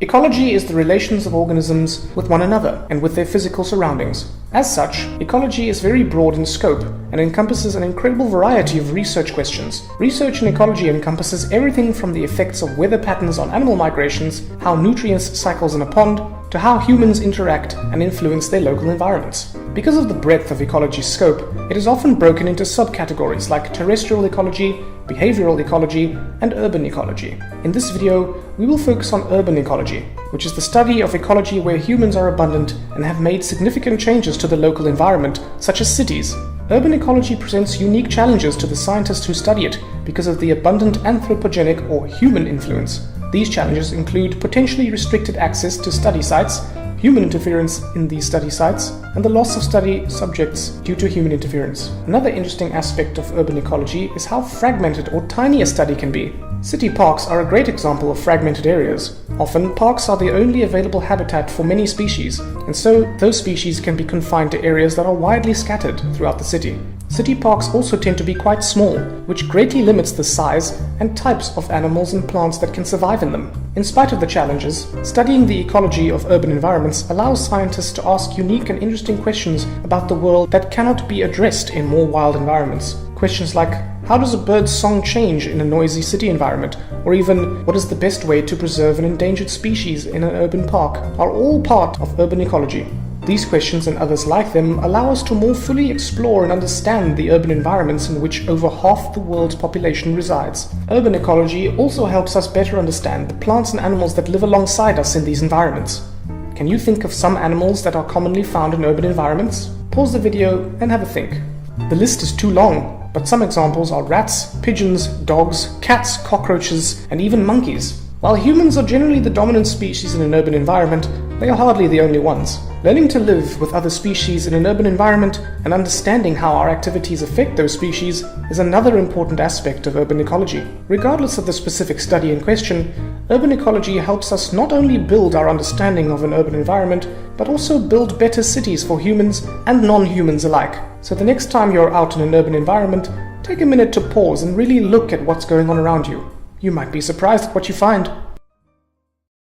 Ecology is the relations of organisms with one another and with their physical surroundings. As such, ecology is very broad in scope and encompasses an incredible variety of research questions. Research in ecology encompasses everything from the effects of weather patterns on animal migrations, how nutrients cycles in a pond, to how humans interact and influence their local environments. Because of the breadth of ecology's scope, it is often broken into subcategories like terrestrial ecology, behavioral ecology, and urban ecology. In this video, we will focus on urban ecology, which is the study of ecology where humans are abundant and have made significant changes to the local environment, such as cities. Urban ecology presents unique challenges to the scientists who study it because of the abundant anthropogenic or human influence. These challenges include potentially restricted access to study sites, human interference in these study sites, and the loss of study subjects due to human interference. Another interesting aspect of urban ecology is how fragmented or tiny a study can be. City parks are a great example of fragmented areas. Often, parks are the only available habitat for many species, and so those species can be confined to areas that are widely scattered throughout the city. City parks also tend to be quite small, which greatly limits the size and types of animals and plants that can survive in them. In spite of the challenges, studying the ecology of urban environments allows scientists to ask unique and interesting questions about the world that cannot be addressed in more wild environments. Questions like, how does a bird's song change in a noisy city environment? Or even, what is the best way to preserve an endangered species in an urban park? Are all part of urban ecology. These questions and others like them allow us to more fully explore and understand the urban environments in which over half the world's population resides. Urban ecology also helps us better understand the plants and animals that live alongside us in these environments. Can you think of some animals that are commonly found in urban environments? Pause the video and have a think. The list is too long, but some examples are rats, pigeons, dogs, cats, cockroaches, and even monkeys. While humans are generally the dominant species in an urban environment, they are hardly the only ones. Learning to live with other species in an urban environment and understanding how our activities affect those species is another important aspect of urban ecology. Regardless of the specific study in question, urban ecology helps us not only build our understanding of an urban environment, but also build better cities for humans and non-humans alike. So the next time you're out in an urban environment, take a minute to pause and really look at what's going on around you. You might be surprised at what you find.